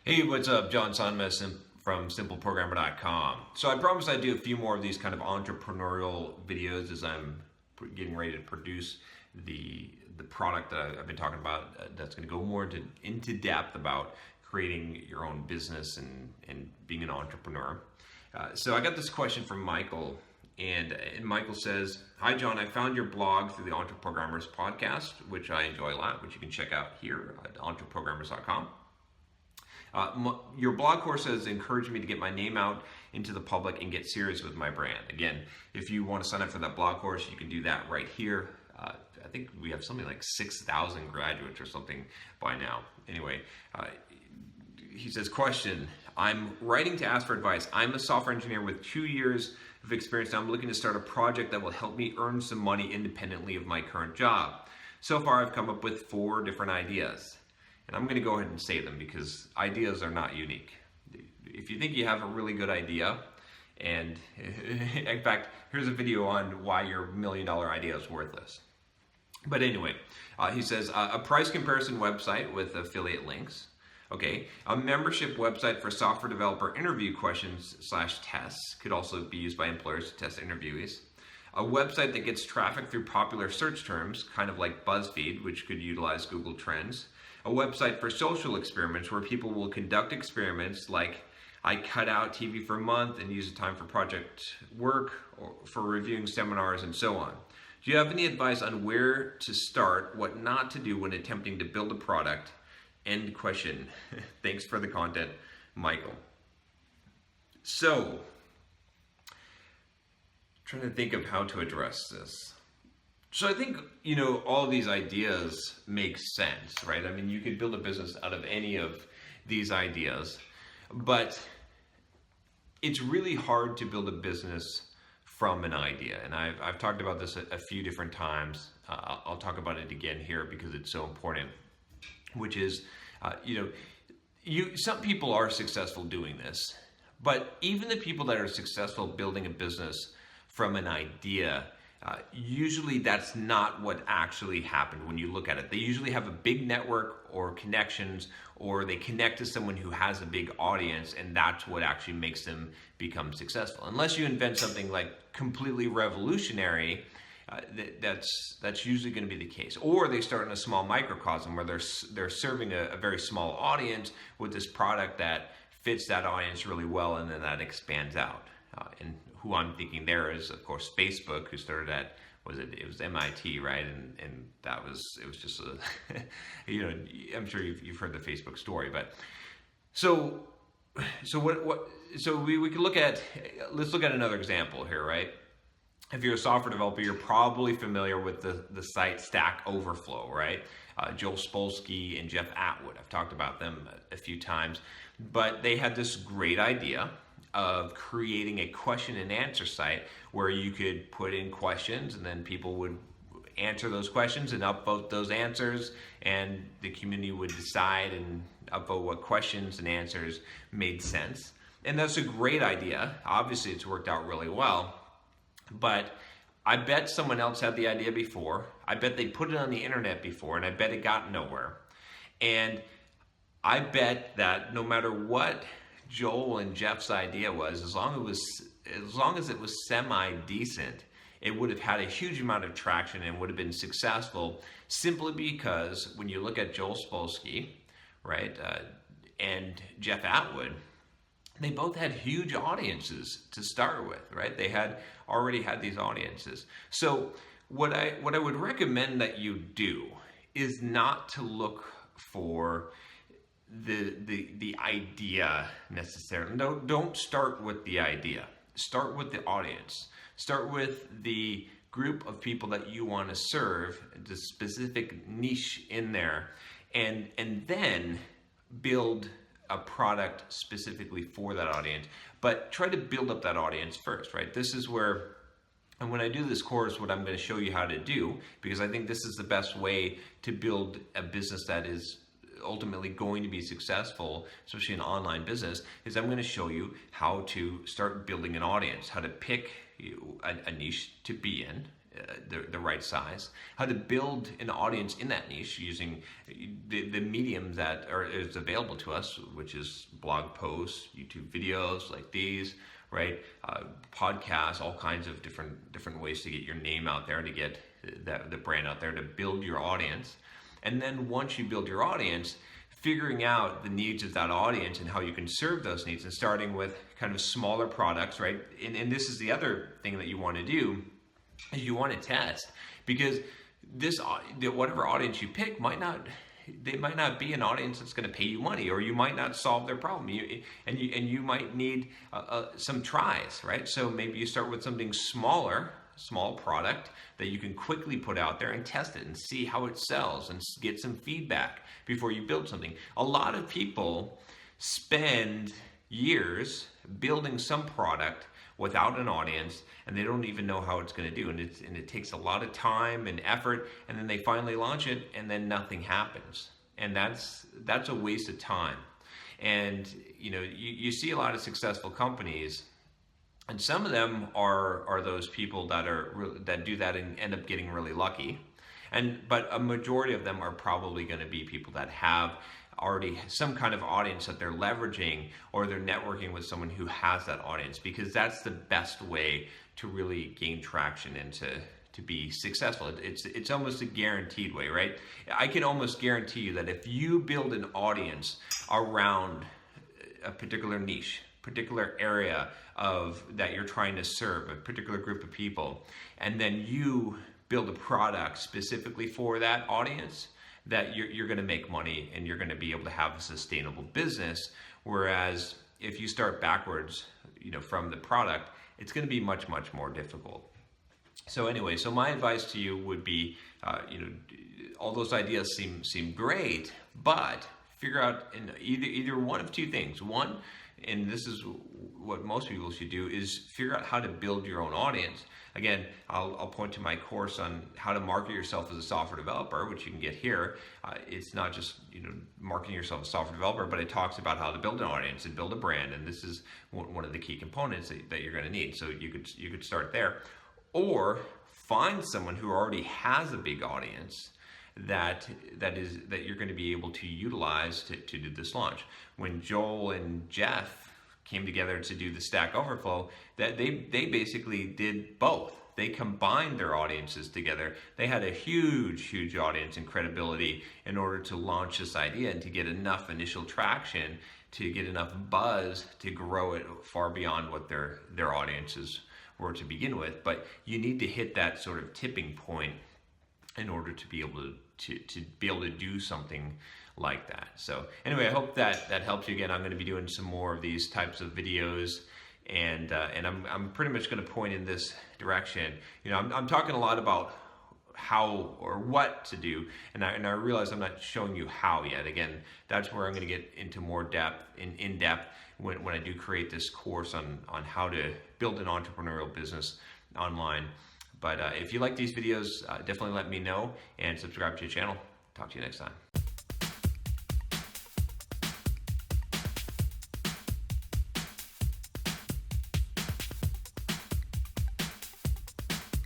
Hey, what's up? John Sonmez from SimpleProgrammer.com. So I promised I'd do a few more of these kind of entrepreneurial videos as I'm getting ready to produce the product that I've been talking about. That's going to go more into depth about creating your own business and being an entrepreneur. So I got this question from Michael, and Michael says, "Hi John, I found your blog through the Entreprogrammers podcast, which I enjoy a lot, which you can check out here at entreprogrammers.com. Your blog course has encouraged me to get my name out into the public and get serious with my brand." Again, if you want to sign up for that blog course, you can do that right here. I think we have something like 6,000 graduates or something by now. Anyway, he says, question, "I'm writing to ask for advice. I'm a software engineer with 2 years of experience. Now I'm looking to start a project that will help me earn some money independently of my current job. So far, I've come up with 4 different ideas." And I'm going to go ahead and say them because ideas are not unique. If you think you have a really good idea, and in fact, here's a video on why your $1 million idea is worthless. But anyway, he says, a price comparison website with affiliate links. Okay, a membership website for software developer interview questions/tests could also be used by employers to test interviewees. A website that gets traffic through popular search terms, kind of like BuzzFeed, which could utilize Google Trends. A website for social experiments where people will conduct experiments like I cut out TV for a month and use the time for project work or for reviewing seminars and so on. Do you have any advice on where to start, what not to do when attempting to build a product? End question. Thanks for the content, Michael. So, trying to think of how to address this. So I think, all of these ideas make sense, right? I mean, you could build a business out of any of these ideas, but it's really hard to build a business from an idea. And I've talked about this a few different times. I'll talk about it again here because it's so important, which is, some people are successful doing this, but even the people that are successful building a business from an idea, usually that's not what actually happened when you look at it. They usually have a big network or connections, or they connect to someone who has a big audience, and that's what actually makes them become successful. Unless you invent something like completely revolutionary, that's usually going to be the case. Or they start in a small microcosm where they're serving a very small audience with this product that fits that audience really well, and then that expands out. And who I'm thinking there is, of course, Facebook, who started at, it was MIT, right? And it was just I'm sure you've heard the Facebook story, but so we could let's look at another example here, right? If you're a software developer, you're probably familiar with the site Stack Overflow, right? Joel Spolsky and Jeff Atwood. I've talked about them a few times, but they had this great idea of creating a question and answer site where you could put in questions and then people would answer those questions and upvote those answers, and the community would decide and upvote what questions and answers made sense. And that's a great idea. Obviously, it's worked out really well, but I bet someone else had the idea before. I bet they put it on the internet before, and I bet it got nowhere. And I bet that no matter what Joel and Jeff's idea was, as long as it was semi-decent, it would have had a huge amount of traction and would have been successful, simply because when you look at Joel Spolsky, right, and Jeff Atwood, they both had huge audiences to start with, right? They already had these audiences. So what I would recommend that you do is not to look for the idea necessarily. No, don't start with the idea. Start with the audience. Start with the group of people that you want to serve, the specific niche in there, and then build a product specifically for that audience. But try to build up that audience first, right? This is where, and when I do this course, what I'm going to show you how to do, because I think this is the best way to build a business that is ultimately going to be successful, especially an online business, is I'm going to show you how to start building an audience, how to pick a niche to be in, the right size, how to build an audience in that niche using the medium that is available to us, which is blog posts, YouTube videos like these, right? Podcasts, all kinds of different ways to get your name out there, to get the brand out there, to build your audience. And then once you build your audience, figuring out the needs of that audience and how you can serve those needs, and starting with kind of smaller products, right? And this is the other thing that you want to do, is you want to test, because whatever audience you pick might not be an audience that's going to pay you money, or you might not solve their problem. You might need some tries, right? So maybe you start with something small product that you can quickly put out there and test it and see how it sells and get some feedback before you build something. A lot of people spend years building some product without an audience, and they don't even know how it's going to do, and it takes a lot of time and effort, and then they finally launch it and then nothing happens, and that's a waste of time. And you see a lot of successful companies, and some of them are those people that do that and end up getting really lucky, but a majority of them are probably going to be people that have already some kind of audience that they're leveraging, or they're networking with someone who has that audience, because that's the best way to really gain traction and to be successful. It's almost a guaranteed way, right? I can almost guarantee you that if you build an audience around a particular niche, particular area that you're trying to serve, a particular group of people, and then you build a product specifically for that audience, that you're going to make money and you're going to be able to have a sustainable business. Whereas if you start backwards, from the product, it's going to be much more difficult. So anyway, my advice to you would be, all those ideas seem great, but figure out either one of two things. One, and this is what most people should do, is figure out how to build your own audience. Again, I'll point to my course on how to market yourself as a software developer, which you can get here. It's not just marketing yourself as a software developer, but it talks about how to build an audience and build a brand, and this is one of the key components that you're going to need. So you could start there, or find someone who already has a big audience that you're going to be able to utilize to do this launch. When Joel and Jeff came together to do the Stack Overflow, that they basically did both. They combined their audiences together. They had a huge audience and credibility in order to launch this idea and to get enough initial traction, to get enough buzz to grow it far beyond what their audiences were to begin with. But you need to hit that sort of tipping point in order to be able to do something like that. So anyway, I hope that helps you. Again, I'm going to be doing some more of these types of videos, and I'm pretty much going to point in this direction. I'm talking a lot about how or what to do, and I realize I'm not showing you how yet. Again, that's where I'm going to get into more in depth when I do create this course on how to build an entrepreneurial business online. But if you like these videos, definitely let me know and subscribe to the channel. Talk to you next time.